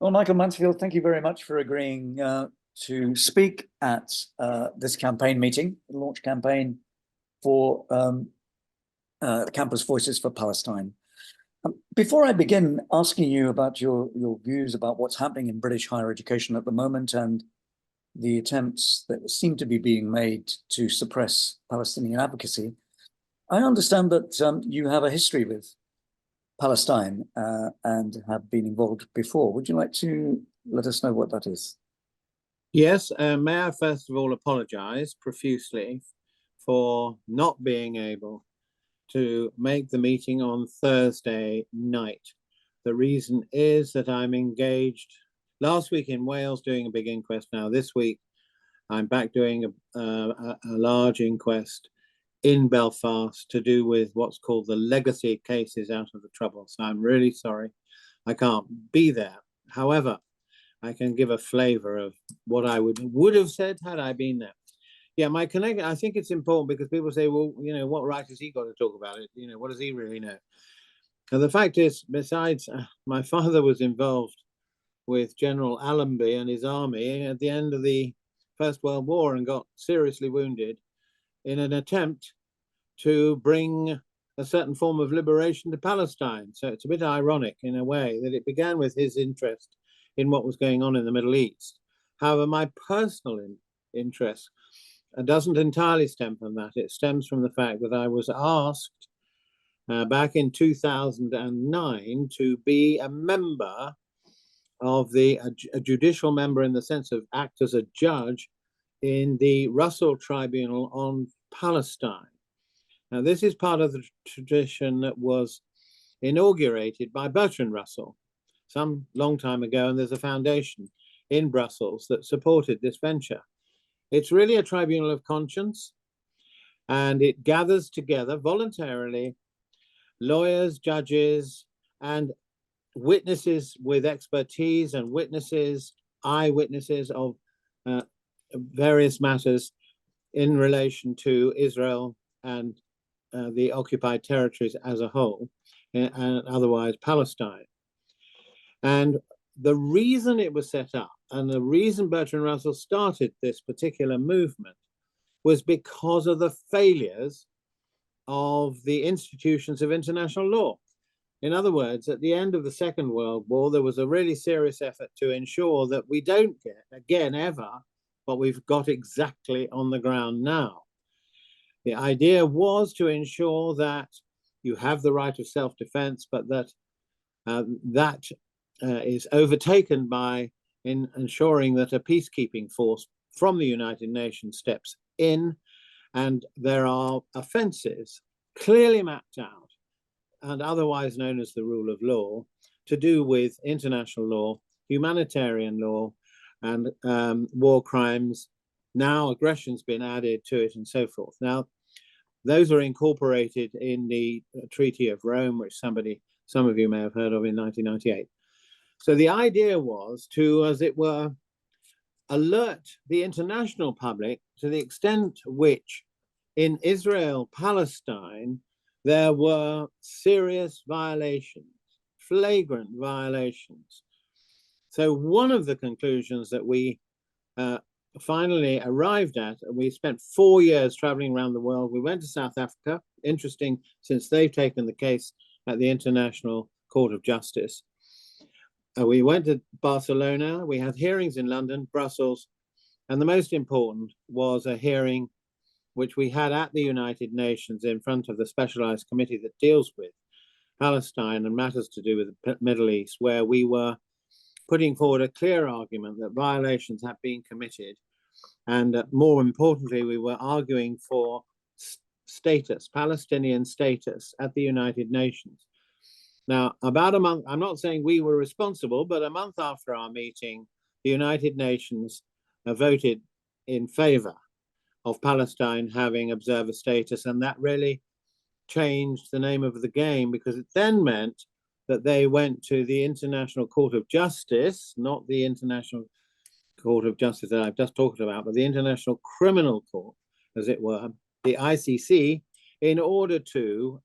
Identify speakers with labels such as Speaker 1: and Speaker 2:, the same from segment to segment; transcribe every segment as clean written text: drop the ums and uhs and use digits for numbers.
Speaker 1: Well, Michael Mansfield, thank you very much for agreeing to speak at this campaign meeting, the launch campaign for Campus Voices for Palestine. Before I begin asking you about your views about what's happening in British higher education at the moment and the attempts that seem to be being made to suppress Palestinian advocacy, I understand that you have a history with Palestine and have been involved before. Would you like to let us know what that is?
Speaker 2: Yes, may I first of all apologize profusely for not being able to make the meeting on Thursday night. The reason is that I'm engaged last week in Wales doing a big inquest. Now this week I'm back doing a large inquest in Belfast to do with what's called the legacy cases out of the trouble. So I'm really sorry I can't be there. However, I can give a flavor of what I would have said had I been there. Yeah, my connection, I think it's important because people say, well, you know, what right has he got to talk about it? You know, what does he really know? And the fact is, besides, my father was involved with General Allenby and his army at the end of the First World War and got seriously wounded in an attempt to bring a certain form of liberation to Palestine. So it's a bit ironic in a way that it began with his interest in what was going on in the Middle East. However, my personal interest doesn't entirely stem from that. It stems from the fact that I was asked back in 2009 to be a member of a judicial member in the sense of act as a judge in the Russell Tribunal on Palestine. Now, this is part of the tradition that was inaugurated by Bertrand Russell some long time ago, and there's a foundation in Brussels that supported this venture. It's really a tribunal of conscience, and it gathers together voluntarily lawyers, judges, and witnesses with expertise and eyewitnesses of various matters in relation to Israel and the occupied territories as a whole, and otherwise Palestine. And the reason it was set up and the reason Bertrand Russell started this particular movement was because of the failures of the institutions of international law. In other words, at the end of the Second World War, there was a really serious effort to ensure that we don't get, again, ever, what we've got exactly on the ground now. The idea was to ensure that you have the right of self-defense, but that is overtaken by ensuring that a peacekeeping force from the United Nations steps in, and there are offences clearly mapped out and otherwise known as the rule of law to do with international law, humanitarian law, and war crimes. Now aggression's been added to it and so forth. Now, those are incorporated in the Treaty of Rome, which some of you may have heard of in 1998. So the idea was to, as it were, alert the international public to the extent which in Israel, Palestine, there were serious violations, flagrant violations. So one of the conclusions that we finally arrived at, and we spent 4 years traveling around the world. We went to South Africa, interesting since they've taken the case at the International Court of Justice. We went to Barcelona, we had hearings in London, Brussels, and the most important was a hearing which we had at the United Nations in front of the specialized committee that deals with Palestine and matters to do with the Middle East, where we were putting forward a clear argument that violations have been committed. And more importantly, we were arguing for status, Palestinian status at the United Nations. Now, about a month, I'm not saying we were responsible, but a month after our meeting, the United Nations voted in favor of Palestine having observer status. And that really changed the name of the game, because it then meant that they went to the International Court of Justice, not the International Court of Justice that I've just talked about, but the International Criminal Court, as it were, the ICC, in order to,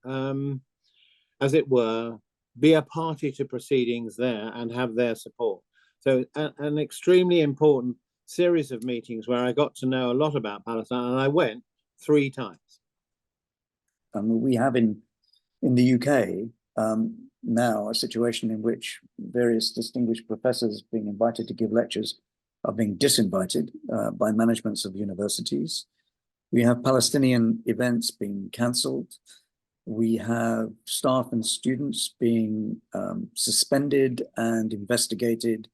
Speaker 2: as it were, be a party to proceedings there and have their support. So an extremely important series of meetings where I got to know a lot about Palestine, and I went 3 times.
Speaker 1: We have in the UK now a situation in which various distinguished professors being invited to give lectures are being disinvited by managements of universities. We have Palestinian events being cancelled. We have staff and students being suspended and investigated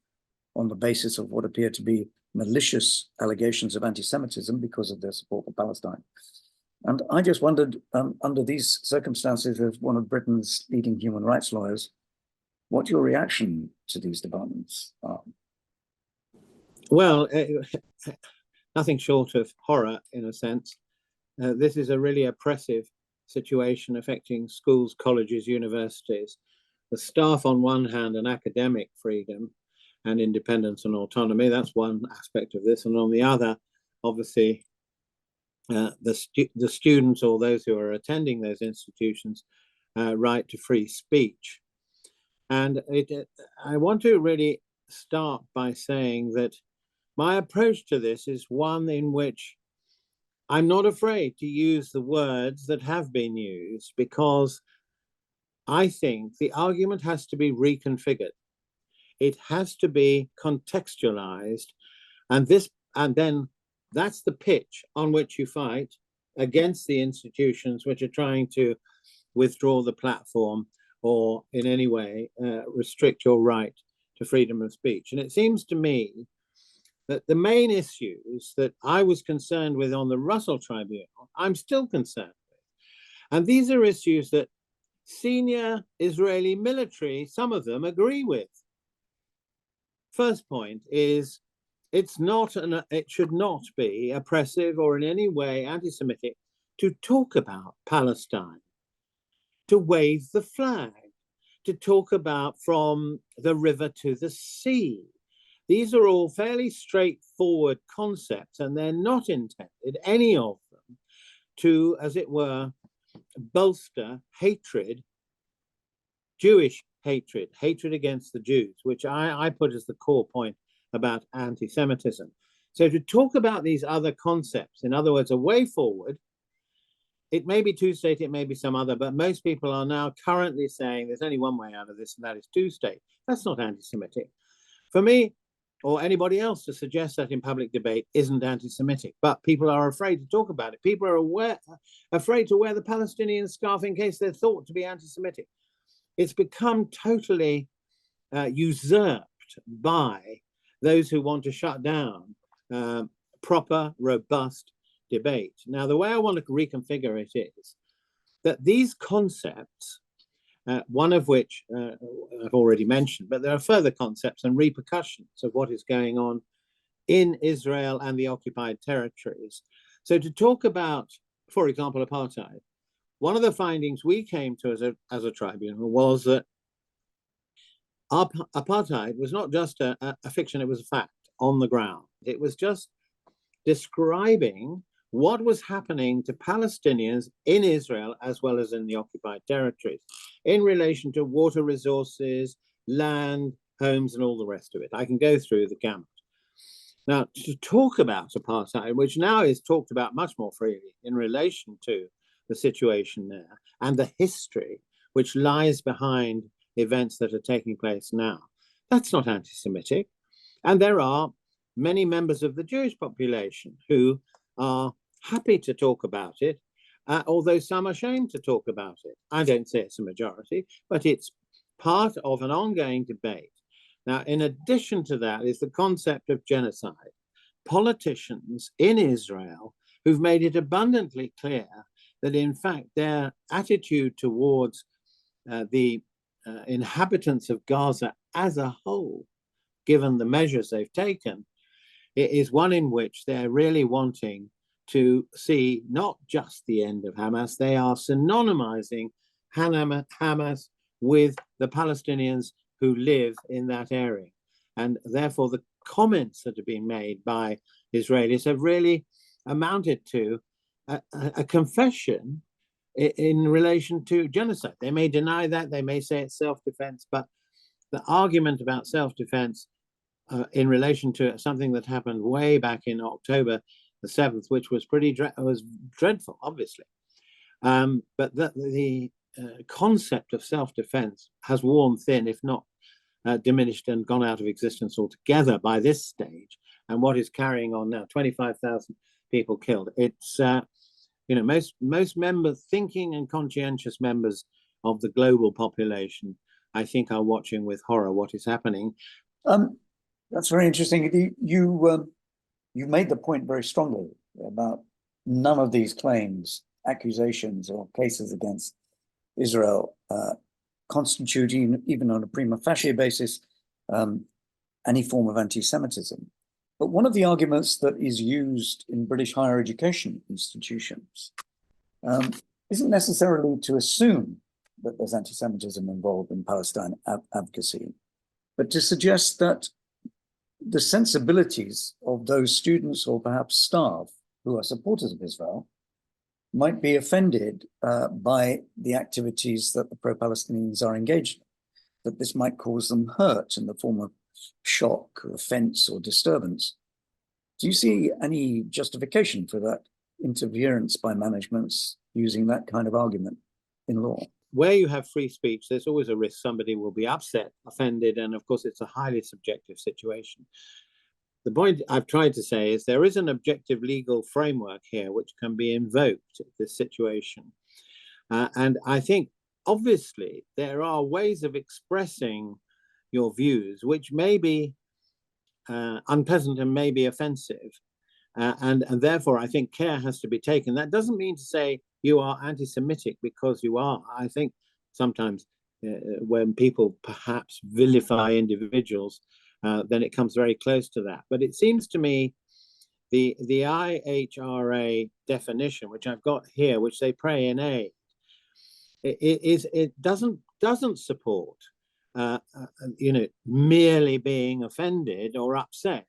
Speaker 1: on the basis of what appear to be malicious allegations of anti-Semitism because of their support for Palestine. And I just wondered, under these circumstances, as one of Britain's leading human rights lawyers, what your reaction to these developments are?
Speaker 2: Well, nothing short of horror, in a sense. This is a really oppressive situation affecting schools, colleges, universities. The staff on one hand, and academic freedom and independence and autonomy, that's one aspect of this. And on the other, obviously, the students or those who are attending those institutions' right to free speech. And I want to really start by saying that my approach to this is one in which I'm not afraid to use the words that have been used, because I think the argument has to be reconfigured. It has to be contextualized, and then that's the pitch on which you fight against the institutions which are trying to withdraw the platform or in any way restrict your right to freedom of speech. And it seems to me that the main issues that I was concerned with on the Russell Tribunal, I'm still concerned with. And these are issues that senior Israeli military, some of them, agree with. First point is, it should not be oppressive or in any way anti-Semitic to talk about Palestine, to wave the flag, to talk about from the river to the sea. These are all fairly straightforward concepts, and they're not intended, any of them, to, as it were, bolster hatred, Jewish hatred, hatred against the Jews, which I put as the core point about anti-Semitism. So to talk about these other concepts, in other words, a way forward, it may be two-state, it may be some other, but most people are now currently saying there's only one way out of this, and that is two-state. That's not anti-Semitic. For me, or anybody else, to suggest that in public debate isn't anti-Semitic, but people are afraid to talk about it. People are afraid to wear the Palestinian scarf in case they're thought to be anti-Semitic. It's become totally usurped by those who want to shut down proper, robust debate. Now, the way I want to reconfigure it is that these concepts, one of which I've already mentioned, but there are further concepts and repercussions of what is going on in Israel and the occupied territories. So to talk about, for example, apartheid, one of the findings we came to as a tribunal was that apartheid was not just a fiction, it was a fact on the ground. It was just describing what was happening to Palestinians in Israel as well as in the occupied territories in relation to water resources, land, homes, and all the rest of it. I can go through the gamut. Now, to talk about apartheid, which now is talked about much more freely in relation to the situation there and the history which lies behind events that are taking place now, that's not anti-Semitic. And there are many members of the Jewish population who are happy to talk about it, although some are ashamed to talk about it. I don't say it's a majority, but it's part of an ongoing debate. Now, in addition to that is the concept of genocide. Politicians in Israel who've made it abundantly clear that, in fact, their attitude towards the inhabitants of Gaza as a whole, given the measures they've taken, it is one in which they're really wanting to see not just the end of Hamas, they are synonymizing Hamas with the Palestinians who live in that area. And therefore, the comments that have been made by Israelis have really amounted to a confession in relation to genocide. They may deny that, they may say it's self-defense, but the argument about self-defense in relation to something that happened way back in October the 7th, which was was dreadful, obviously. But the concept of self-defense has worn thin, if not diminished and gone out of existence altogether by this stage. And what is carrying on now, 25,000 people killed. It's, you know, most members, thinking and conscientious members of the global population, I think, are watching with horror what is happening.
Speaker 1: That's very interesting. You made the point very strongly about none of these claims, accusations, or cases against Israel constitute, even on a prima facie basis, any form of anti-Semitism. But one of the arguments that is used in British higher education institutions isn't necessarily to assume that there's anti-Semitism involved in Palestine advocacy, but to suggest that the sensibilities of those students or perhaps staff who are supporters of Israel might be offended by the activities that the pro-Palestinians are engaged in, that this might cause them hurt in the form of shock, or offense, or disturbance. Do you see any justification for that interference by managements using that kind of argument in law?
Speaker 2: Where you have free speech, there's always a risk somebody will be upset, offended, and of course it's a highly subjective situation. The point I've tried to say is there is an objective legal framework here which can be invoked in this situation. And I think, obviously, there are ways of expressing your views which may be unpleasant and may be offensive. And therefore, I think care has to be taken. That doesn't mean to say you are anti-Semitic because you are. I think sometimes when people perhaps vilify individuals, then it comes very close to that. But it seems to me the IHRA definition, which I've got here, which they pray in aid, it doesn't support you know, merely being offended or upset,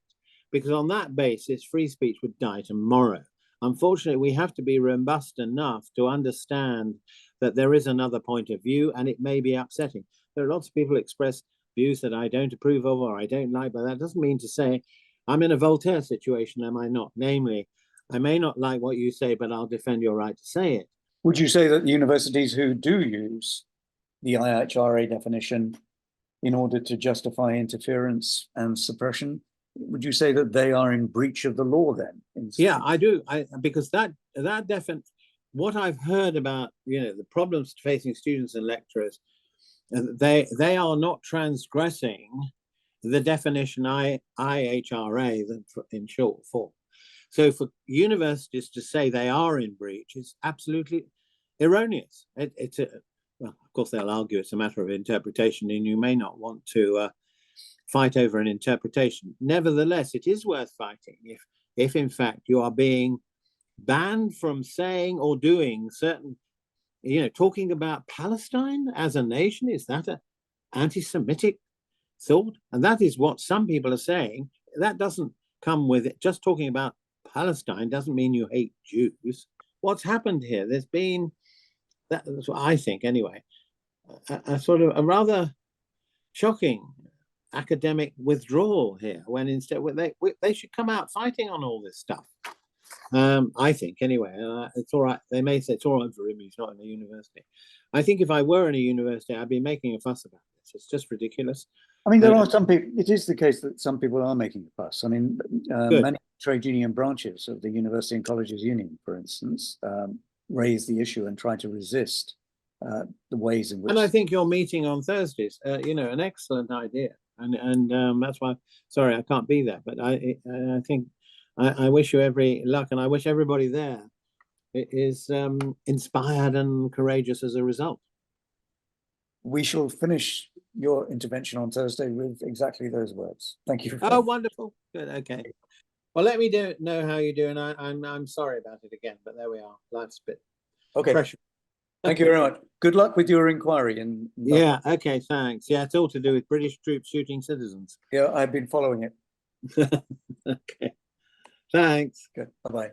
Speaker 2: because on that basis free speech would die tomorrow. Unfortunately, we have to be robust enough to understand that there is another point of view, and it may be upsetting. There are lots of people express views that I don't approve of or I don't like, but that doesn't mean to say I'm in a Voltaire situation, am I not? Namely, I may not like what you say, but I'll defend your right to say it.
Speaker 1: Would you say that the universities who do use the IHRA definition in order to justify interference and suppression, would you say that they are in breach of the law then?
Speaker 2: Yeah, I do. Because that what I've heard about, you know, the problems facing students and lecturers, they are not transgressing the definition IHRA in short form. So for universities to say they are in breach is absolutely erroneous. Well, of course, they'll argue it's a matter of interpretation, and you may not want to fight over an interpretation. Nevertheless, it is worth fighting if in fact you are being banned from saying or doing certain, you know, talking about Palestine as a nation. Is that an anti-Semitic thought? And that is what some people are saying. That doesn't come with it. Just talking about Palestine doesn't mean you hate Jews. What's happened here? There's been, that's what I think anyway, a sort of a rather shocking academic withdrawal here, when instead they should come out fighting on all this stuff. I think anyway. It's all right. They may say it's all right for him, he's not in a university. I think if I were in a university, I'd be making a fuss about this. It's just ridiculous.
Speaker 1: I mean, there are some people, it is the case that some people are making a fuss. I mean, many trade union branches of the University and Colleges Union, for instance, raise the issue and try to resist the ways in which.
Speaker 2: And I think your meeting on Thursdays, you know, an excellent idea. And that's why, sorry, I can't be there. But I think I wish you every luck, and I wish everybody there is inspired and courageous as a result.
Speaker 1: We shall finish your intervention on Thursday with exactly those words. Thank you.
Speaker 2: Oh, wonderful. Good. Okay. Well, let me know how you do, and I'm sorry about it again, but there we are. Life's a bit pressure.
Speaker 1: Thank you very much. Good luck with your inquiry.
Speaker 2: Yeah. Okay. Thanks. Yeah, it's all to do with British troops shooting citizens.
Speaker 1: Yeah, I've been following it.
Speaker 2: Okay. Thanks.
Speaker 1: Good. Bye-bye.